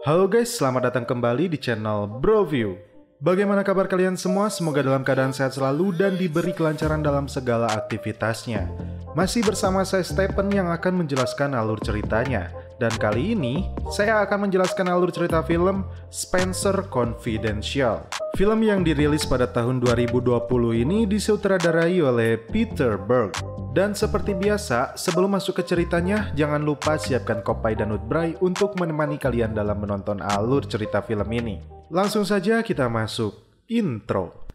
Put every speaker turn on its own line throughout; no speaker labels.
Halo guys, selamat datang kembali di channel Broview. Bagaimana kabar kalian semua? Semoga dalam keadaan sehat selalu dan diberi kelancaran dalam segala aktivitasnya. Masih bersama saya Stephen yang akan menjelaskan alur ceritanya. Dan kali ini, saya akan menjelaskan alur cerita film Spencer Confidential. Film yang dirilis pada tahun 2020 ini disutradarai oleh Peter Berg. Dan seperti biasa, sebelum masuk ke ceritanya, jangan lupa siapkan kopi dan nutbray untuk menemani kalian dalam menonton alur cerita film ini. Langsung saja kita masuk intro.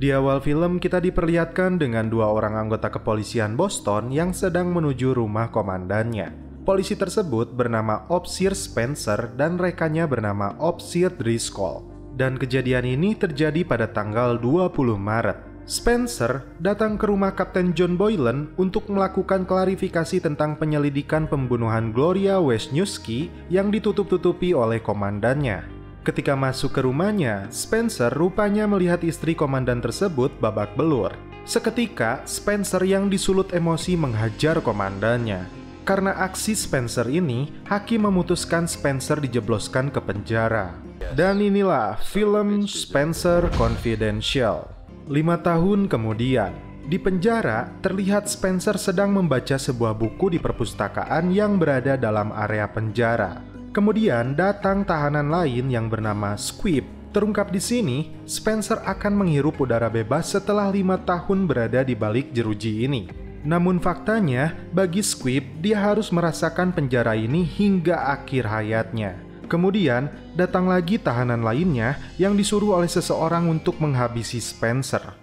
Di awal film kita diperlihatkan dengan dua orang anggota kepolisian Boston yang sedang menuju rumah komandannya. Polisi tersebut bernama Officer Spencer dan rekannya bernama Officer Driscoll. Dan kejadian ini terjadi pada tanggal 20 Maret. Spencer datang ke rumah Kapten John Boylan untuk melakukan klarifikasi tentang penyelidikan pembunuhan Gloria Wisniewski yang ditutup-tutupi oleh komandannya. Ketika masuk ke rumahnya, Spencer rupanya melihat istri komandan tersebut babak belur. Seketika, Spencer yang disulut emosi menghajar komandannya. Karena aksi Spencer ini, hakim memutuskan Spencer dijebloskan ke penjara. Dan inilah film Spencer Confidential. 5 tahun kemudian, di penjara terlihat Spencer sedang membaca sebuah buku di perpustakaan yang berada dalam area penjara. Kemudian datang tahanan lain yang bernama Squib. Terungkap di sini, Spencer akan menghirup udara bebas setelah 5 tahun berada di balik jeruji ini. Namun faktanya, bagi Squib, dia harus merasakan penjara ini hingga akhir hayatnya. Kemudian, datang lagi tahanan lainnya yang disuruh oleh seseorang untuk menghabisi Spencer.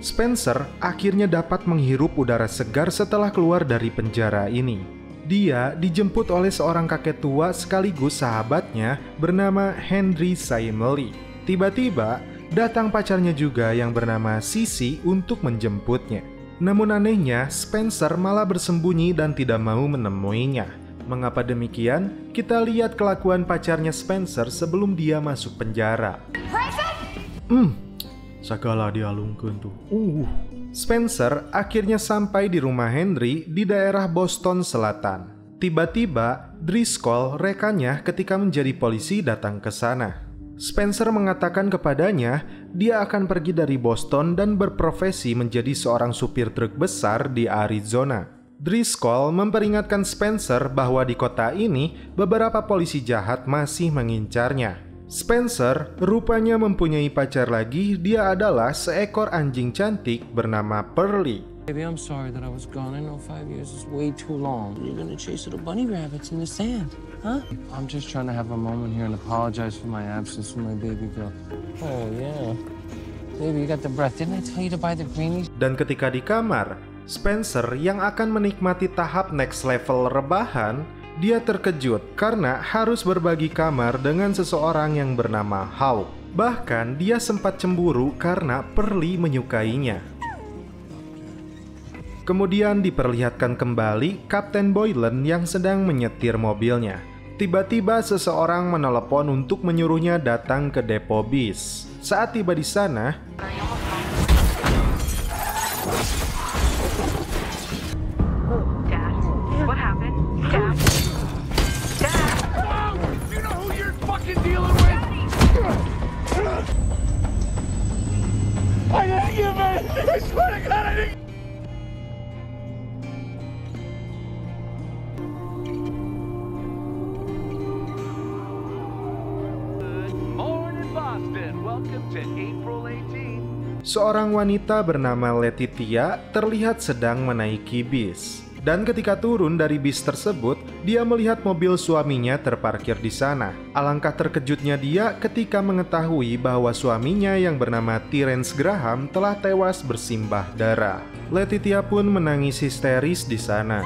Spencer akhirnya dapat menghirup udara segar setelah keluar dari penjara ini. Dia dijemput oleh seorang kakek tua sekaligus sahabatnya bernama Henry Simley. Tiba-tiba, datang pacarnya juga yang bernama Sissy untuk menjemputnya. Namun anehnya, Spencer malah bersembunyi dan tidak mau menemuinya. Mengapa demikian? Kita lihat kelakuan pacarnya Spencer sebelum dia masuk penjara. Segala dialungkeun tuh. Spencer akhirnya sampai di rumah Henry di daerah Boston Selatan. Tiba-tiba, Driscoll, rekannya ketika menjadi polisi datang ke sana. Spencer mengatakan kepadanya, dia akan pergi dari Boston dan berprofesi menjadi seorang supir truk besar di Arizona. Driscoll memperingatkan Spencer bahwa di kota ini, beberapa polisi jahat masih mengincarnya. Spencer rupanya mempunyai pacar lagi. Dia adalah seekor anjing cantik bernama Pearly.
Baby, I'm sorry that I was gone. I know 5 years is way too long. You're gonna chase little bunny rabbits in the sand, huh? I'm just trying to have a moment here and apologize for my absence from my baby girl. Oh yeah, baby, you got the breath. Didn't I tell you to buy the greenies?
Dan ketika di kamar, Spencer yang akan menikmati tahap next level rebahan, dia terkejut karena harus berbagi kamar dengan seseorang yang bernama Hawk. Bahkan dia sempat cemburu karena Pearly menyukainya. Kemudian diperlihatkan kembali Kapten Boylan yang sedang menyetir mobilnya. Tiba-tiba seseorang menelepon untuk menyuruhnya datang ke depo bis. Saat tiba di sana, seorang wanita bernama Letitia terlihat sedang menaiki bis. Dan ketika turun dari bis tersebut, dia melihat mobil suaminya terparkir di sana. Alangkah terkejutnya dia ketika mengetahui bahwa suaminya yang bernama Terence Graham telah tewas bersimbah darah. Letitia pun menangis histeris di sana.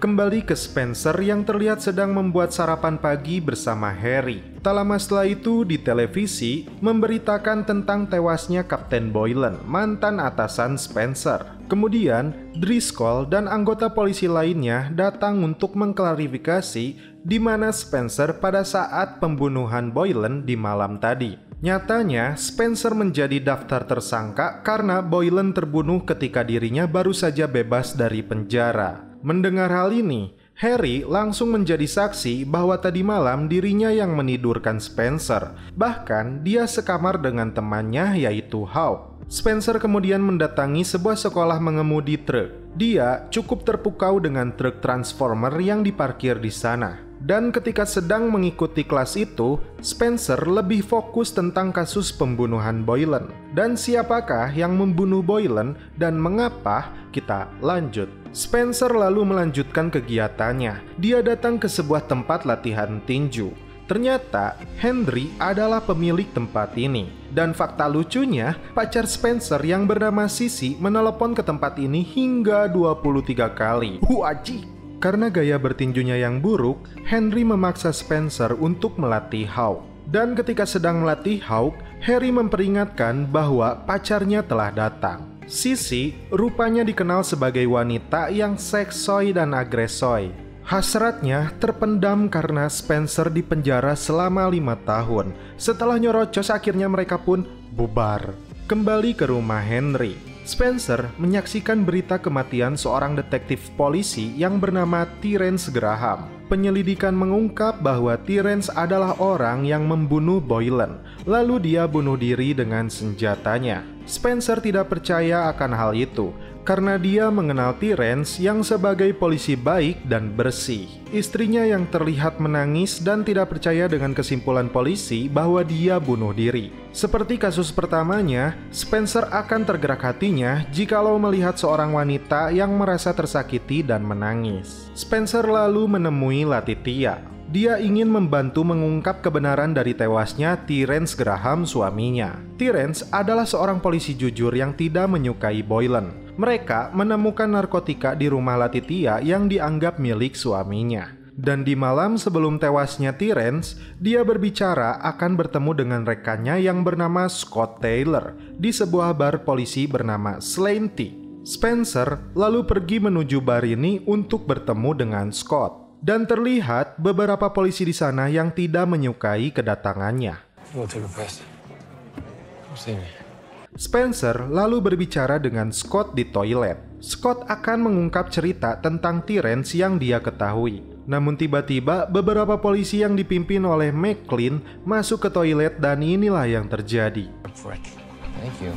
kembali ke Spencer yang terlihat sedang membuat sarapan pagi bersama Harry. Tak lama setelah itu di televisi memberitakan tentang tewasnya Kapten Boylan, mantan atasan Spencer. Kemudian Driscoll dan anggota polisi lainnya datang untuk mengklarifikasi di mana Spencer pada saat pembunuhan Boylan di malam tadi. Nyatanya, Spencer menjadi daftar tersangka karena Boylan terbunuh ketika dirinya baru saja bebas dari penjara. Mendengar hal ini, Harry langsung menjadi saksi bahwa tadi malam dirinya yang menidurkan Spencer. Bahkan, dia sekamar dengan temannya yaitu Hawk. Spencer kemudian mendatangi sebuah sekolah mengemudi truk. Dia cukup terpukau dengan truk transformer yang diparkir di sana. Dan ketika sedang mengikuti kelas itu, Spencer lebih fokus tentang kasus pembunuhan Boylan. Dan siapakah yang membunuh Boylan dan mengapa? Kita lanjut. Spencer lalu melanjutkan kegiatannya. Dia datang ke sebuah tempat latihan tinju. Ternyata Henry adalah pemilik tempat ini. Dan fakta lucunya, pacar Spencer yang bernama Sissy menelepon ke tempat ini hingga 23 kali. Wajib! Karena gaya bertinjunya yang buruk, Henry memaksa Spencer untuk melatih Hawk. Dan ketika sedang melatih Hawk, Harry memperingatkan bahwa pacarnya telah datang. Sissy rupanya dikenal sebagai wanita yang seksoi dan agresoi. Hasratnya terpendam karena Spencer dipenjara selama 5 tahun. Setelah nyorocos, akhirnya mereka pun bubar. Kembali ke rumah Henry, Spencer menyaksikan berita kematian seorang detektif polisi yang bernama Terence Graham. Penyelidikan mengungkap bahwa Terence adalah orang yang membunuh Boylan, lalu dia bunuh diri dengan senjatanya. Spencer tidak percaya akan hal itu, karena dia mengenal Terence yang sebagai polisi baik dan bersih. Istrinya yang terlihat menangis dan tidak percaya dengan kesimpulan polisi bahwa dia bunuh diri. Seperti kasus pertamanya, Spencer akan tergerak hatinya jikalau melihat seorang wanita yang merasa tersakiti dan menangis. Spencer lalu menemui Latitia. Dia ingin membantu mengungkap kebenaran dari tewasnya Terence Graham, suaminya. Terence adalah seorang polisi jujur yang tidak menyukai Boylan. Mereka menemukan narkotika di rumah Latitia yang dianggap milik suaminya. Dan di malam sebelum tewasnya Terence, dia berbicara akan bertemu dengan rekannya yang bernama Scott Taylor di sebuah bar polisi bernama Slanty. Spencer lalu pergi menuju bar ini untuk bertemu dengan Scott. Dan terlihat beberapa polisi di sana yang tidak menyukai kedatangannya. Spencer lalu berbicara dengan Scott di toilet. Scott akan mengungkap cerita tentang Terence yang dia ketahui. Namun tiba-tiba beberapa polisi yang dipimpin oleh McLean masuk ke toilet dan inilah yang terjadi.
Thank you.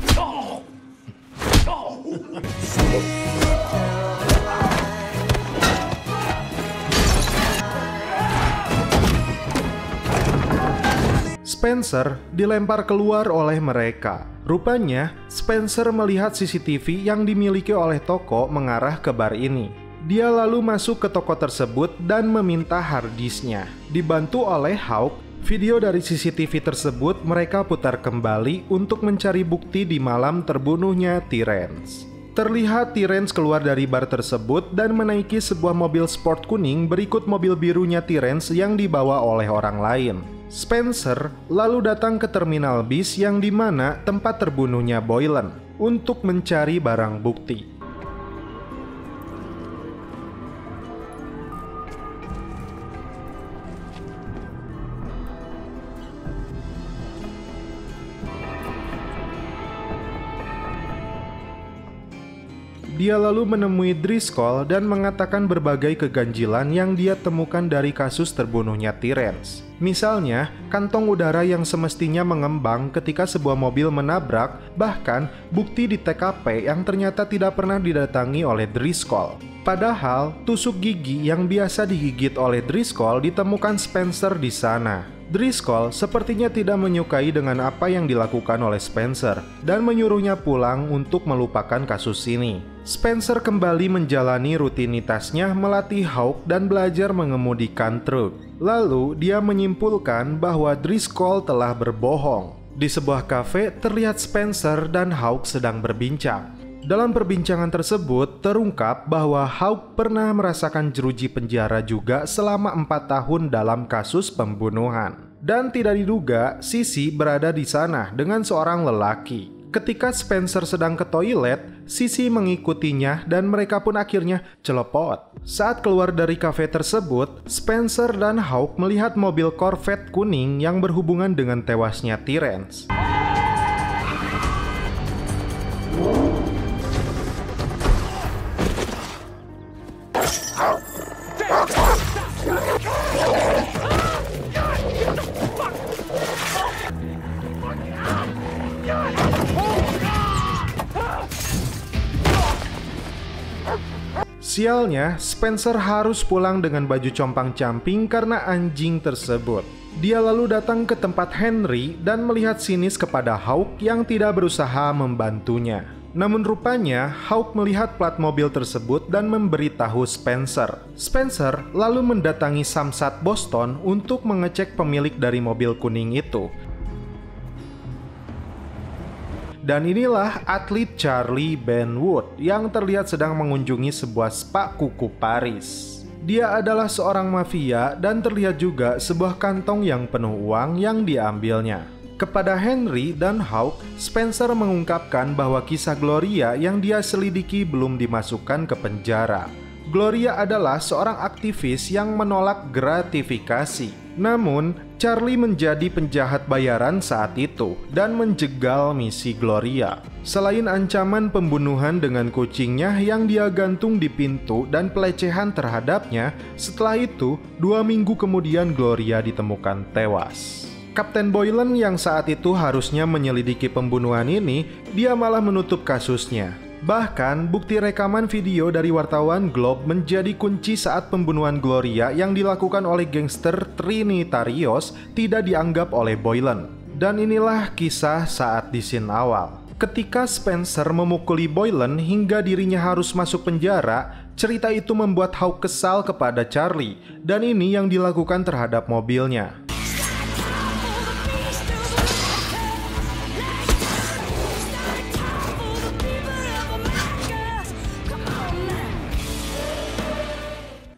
Spencer dilempar keluar oleh mereka. Rupanya, Spencer melihat CCTV yang dimiliki oleh toko mengarah ke bar ini. Dia lalu masuk ke toko tersebut dan meminta harddisknya. Dibantu oleh Hawk, video dari CCTV tersebut mereka putar kembali untuk mencari bukti di malam terbunuhnya Terence. Terlihat Terence keluar dari bar tersebut dan menaiki sebuah mobil sport kuning berikut mobil birunya Terence yang dibawa oleh orang lain. Spencer lalu datang ke terminal bis yang dimana tempat terbunuhnya Boylan untuk mencari barang bukti. Dia lalu menemui Driscoll dan mengatakan berbagai keganjilan yang dia temukan dari kasus terbunuhnya Terence. Misalnya, kantong udara yang semestinya mengembang ketika sebuah mobil menabrak, bahkan bukti di TKP yang ternyata tidak pernah didatangi oleh Driscoll. Padahal, tusuk gigi yang biasa digigit oleh Driscoll ditemukan Spencer di sana. Driscoll sepertinya tidak menyukai dengan apa yang dilakukan oleh Spencer dan menyuruhnya pulang untuk melupakan kasus ini. Spencer kembali menjalani rutinitasnya melatih Hawk dan belajar mengemudikan truk. Lalu dia menyimpulkan bahwa Driscoll telah berbohong. Di sebuah kafe terlihat Spencer dan Hawk sedang berbincang. Dalam perbincangan tersebut, terungkap bahwa Hawk pernah merasakan jeruji penjara juga selama 4 tahun dalam kasus pembunuhan. Dan tidak diduga, Sissy berada di sana dengan seorang lelaki. Ketika Spencer sedang ke toilet, Sissy mengikutinya dan mereka pun akhirnya celepot. Saat keluar dari kafe tersebut, Spencer dan Hawk melihat mobil Corvette kuning yang berhubungan dengan tewasnya Terrence. Sialnya, Spencer harus pulang dengan baju compang-camping karena anjing tersebut. Dia lalu datang ke tempat Henry dan melihat sinis kepada Hawk yang tidak berusaha membantunya. Namun rupanya, Hawk melihat plat mobil tersebut dan memberitahu Spencer. Spencer lalu mendatangi Samsat Boston untuk mengecek pemilik dari mobil kuning itu. Dan inilah atlet Charlie Benwood yang terlihat sedang mengunjungi sebuah spa kuku Paris. Dia adalah seorang mafia dan terlihat juga sebuah kantong yang penuh uang yang diambilnya. Kepada Henry dan Hawk, Spencer mengungkapkan bahwa kisah Gloria yang dia selidiki belum dimasukkan ke penjara. Gloria adalah seorang aktivis yang menolak gratifikasi. Namun, Charlie menjadi penjahat bayaran saat itu dan menjegal misi Gloria. Selain ancaman pembunuhan dengan kucingnya yang dia gantung di pintu dan pelecehan terhadapnya, setelah itu 2 minggu kemudian Gloria ditemukan tewas. Kapten Boylan yang saat itu harusnya menyelidiki pembunuhan ini, dia malah menutup kasusnya. Bahkan, bukti rekaman video dari wartawan Globe menjadi kunci saat pembunuhan Gloria yang dilakukan oleh gangster Trinitarios tidak dianggap oleh Boylan. Dan inilah kisah saat di scene awal. Ketika Spencer memukuli Boylan hingga dirinya harus masuk penjara, cerita itu membuat Hawk kesal kepada Charlie, dan ini yang dilakukan terhadap mobilnya.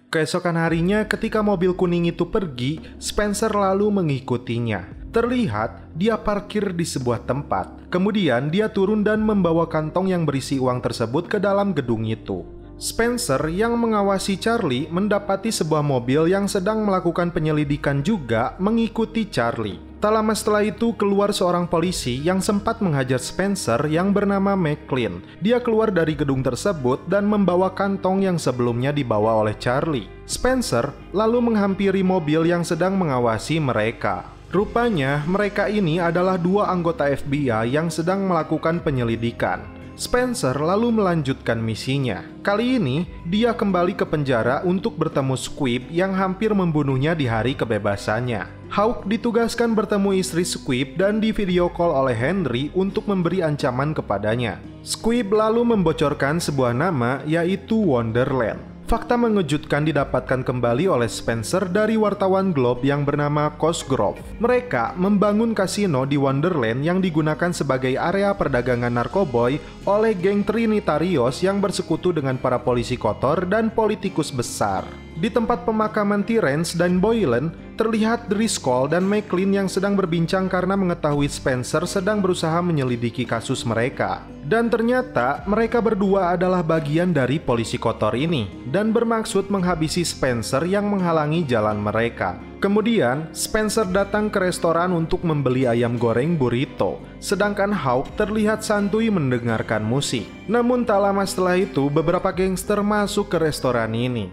Keesokan harinya ketika mobil kuning itu pergi, Spencer lalu mengikutinya. Terlihat dia parkir di sebuah tempat. Kemudian dia turun dan membawa kantong yang berisi uang tersebut ke dalam gedung itu. Spencer yang mengawasi Charlie mendapati sebuah mobil yang sedang melakukan penyelidikan juga mengikuti Charlie. Tak lama setelah itu keluar seorang polisi yang sempat menghajar Spencer yang bernama McLean. Dia keluar dari gedung tersebut dan membawa kantong yang sebelumnya dibawa oleh Charlie. Spencer lalu menghampiri mobil yang sedang mengawasi mereka. Rupanya mereka ini adalah 2 anggota FBI yang sedang melakukan penyelidikan. Spencer lalu melanjutkan misinya. Kali ini, dia kembali ke penjara untuk bertemu Squib yang hampir membunuhnya di hari kebebasannya. Hawk ditugaskan bertemu istri Squib dan di video call oleh Henry untuk memberi ancaman kepadanya. Squib lalu membocorkan sebuah nama yaitu Wonderland. Fakta mengejutkan didapatkan kembali oleh Spencer dari wartawan Globe yang bernama Cosgrove. Mereka membangun kasino di Wonderland yang digunakan sebagai area perdagangan narkoboy oleh geng Trinitarios yang bersekutu dengan para polisi kotor dan politikus besar. Di tempat pemakaman Terrence dan Boylan, terlihat Driscoll dan McLean yang sedang berbincang karena mengetahui Spencer sedang berusaha menyelidiki kasus mereka. Dan ternyata mereka berdua adalah bagian dari polisi kotor ini dan bermaksud menghabisi Spencer yang menghalangi jalan mereka. Kemudian, Spencer datang ke restoran untuk membeli ayam goreng burrito, sedangkan Hawk terlihat santuy mendengarkan musik. Namun tak lama setelah itu, beberapa gangster masuk ke restoran ini.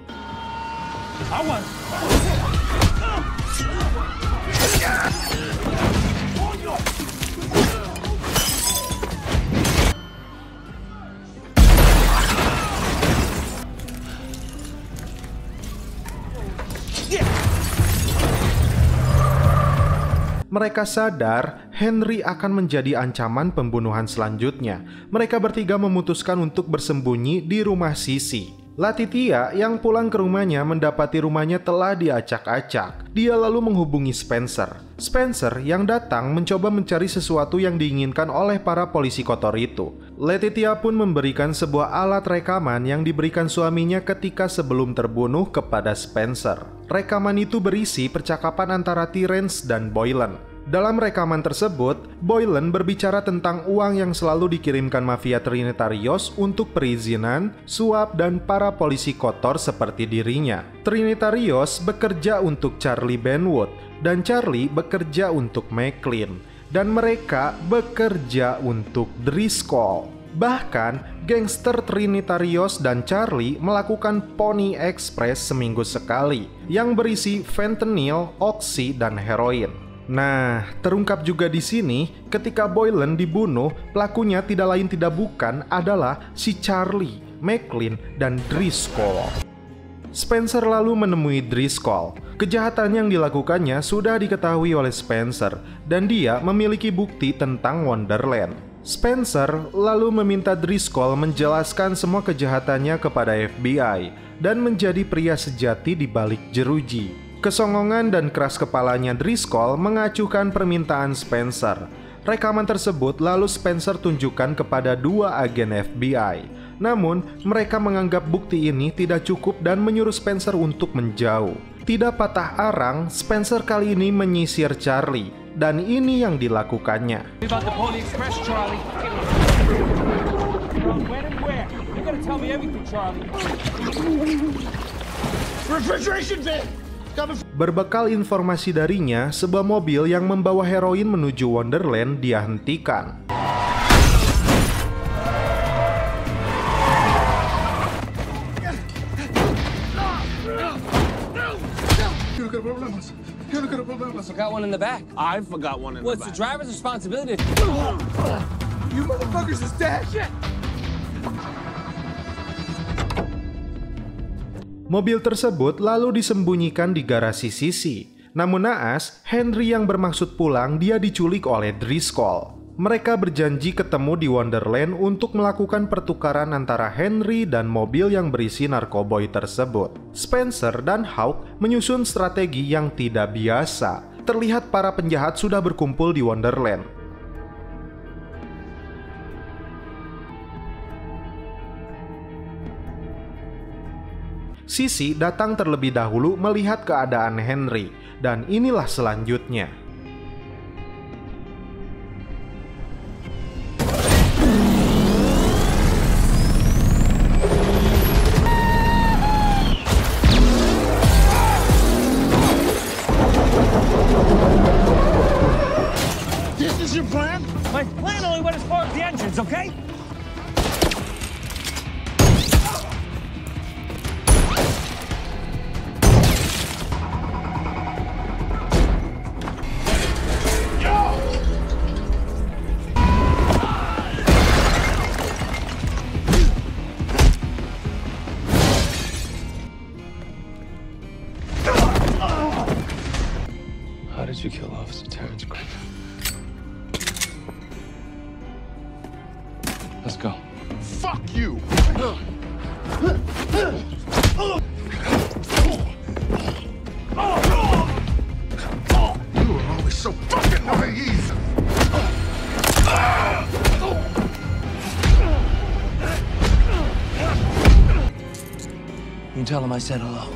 Mereka sadar Henry akan menjadi ancaman pembunuhan selanjutnya. Mereka bertiga memutuskan untuk bersembunyi di rumah Sissy. Latitia yang pulang ke rumahnya mendapati rumahnya telah diacak-acak. Dia lalu menghubungi Spencer. Spencer yang datang mencoba mencari sesuatu yang diinginkan oleh para polisi kotor itu. Letitia pun memberikan sebuah alat rekaman yang diberikan suaminya ketika sebelum terbunuh kepada Spencer. Rekaman itu berisi percakapan antara Terrence dan Boylan. Dalam rekaman tersebut, Boylan berbicara tentang uang yang selalu dikirimkan mafia Trinitarios untuk perizinan, suap, dan para polisi kotor seperti dirinya. Trinitarios bekerja untuk Charlie Benwood, dan Charlie bekerja untuk McLean, dan mereka bekerja untuk Driscoll. Bahkan, gangster Trinitarios dan Charlie melakukan Pony Express seminggu sekali, yang berisi fentanyl, oksi, dan heroin. Nah, terungkap juga di sini, ketika Boylan dibunuh, pelakunya tidak lain tidak bukan adalah si Charlie, McLean, dan Driscoll. Spencer lalu menemui Driscoll. Kejahatan yang dilakukannya sudah diketahui oleh Spencer, dan dia memiliki bukti tentang Wonderland. Spencer lalu meminta Driscoll menjelaskan semua kejahatannya kepada FBI dan menjadi pria sejati di balik jeruji. Kesongongan dan keras kepalanya Driscoll mengacuhkan permintaan Spencer. Rekaman tersebut lalu Spencer tunjukkan kepada 2 agen FBI. Namun, mereka menganggap bukti ini tidak cukup dan menyuruh Spencer untuk menjauh. Tidak patah arang, Spencer kali ini menyisir Charlie. Dan ini yang dilakukannya. Berbekal informasi darinya, sebuah mobil yang membawa heroin menuju Wonderland dia hentikan.
Forgot one in the back.
I forgot one in the back.
Well, it's the driver's responsibility.
You motherfuckers is dead. Shit.
Mobil tersebut lalu disembunyikan di garasi Sissy. Namun naas, Henry yang bermaksud pulang dia diculik oleh Driscoll. Mereka berjanji ketemu di Wonderland untuk melakukan pertukaran antara Henry dan mobil yang berisi narkoboy tersebut. Spencer dan Hawk menyusun strategi yang tidak biasa. Terlihat para penjahat sudah berkumpul di Wonderland. Sissy datang terlebih dahulu melihat keadaan Henry, dan inilah selanjutnya.
This is your plan?
My plan only went as far as the entrance, okay? How did you kill Officer Terrence Craig? Let's go.
Fuck you! You are always so fucking naive!
You tell him I said hello.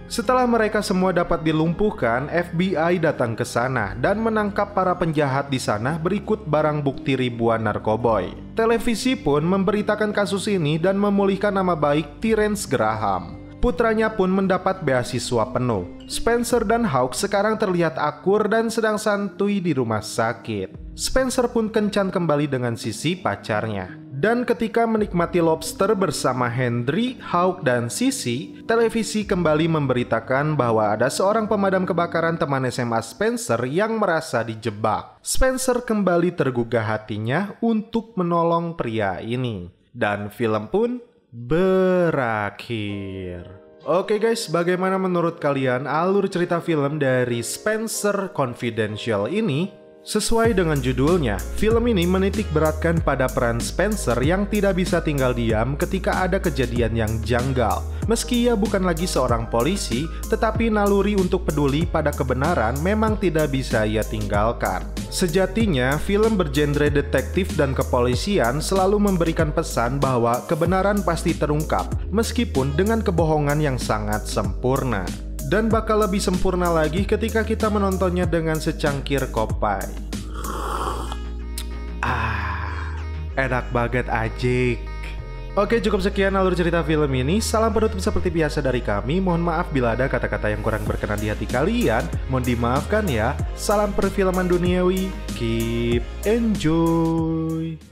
Setelah mereka semua dapat dilumpuhkan, FBI datang ke sana dan menangkap para penjahat di sana berikut barang bukti ribuan narkoboy. Televisi pun memberitakan kasus ini dan memulihkan nama baik Terrence Graham. Putranya pun mendapat beasiswa penuh. Spencer dan Hawk sekarang terlihat akur dan sedang santuy di rumah sakit. Spencer pun kencan kembali dengan Sissy pacarnya. Dan ketika menikmati lobster bersama Henry, Hawk, dan Sissy, televisi kembali memberitakan bahwa ada seorang pemadam kebakaran teman SMA Spencer yang merasa dijebak. Spencer kembali tergugah hatinya untuk menolong pria ini. Dan film pun berakhir. Oke guys, bagaimana menurut kalian alur cerita film dari Spencer Confidential ini? Sesuai dengan judulnya, film ini menitik beratkan pada peran Spencer yang tidak bisa tinggal diam ketika ada kejadian yang janggal. Meski ia bukan lagi seorang polisi, tetapi naluri untuk peduli pada kebenaran memang tidak bisa ia tinggalkan. Sejatinya, film bergenre detektif dan kepolisian selalu memberikan pesan bahwa kebenaran pasti terungkap, meskipun dengan kebohongan yang sangat sempurna. Dan bakal lebih sempurna lagi ketika kita menontonnya dengan secangkir kopi. Enak banget ajik. Oke, cukup sekian alur cerita film ini. Salam penutup seperti biasa dari kami. Mohon maaf bila ada kata-kata yang kurang berkenan di hati kalian. Mohon dimaafkan ya. Salam perfilman duniawi. Keep enjoy.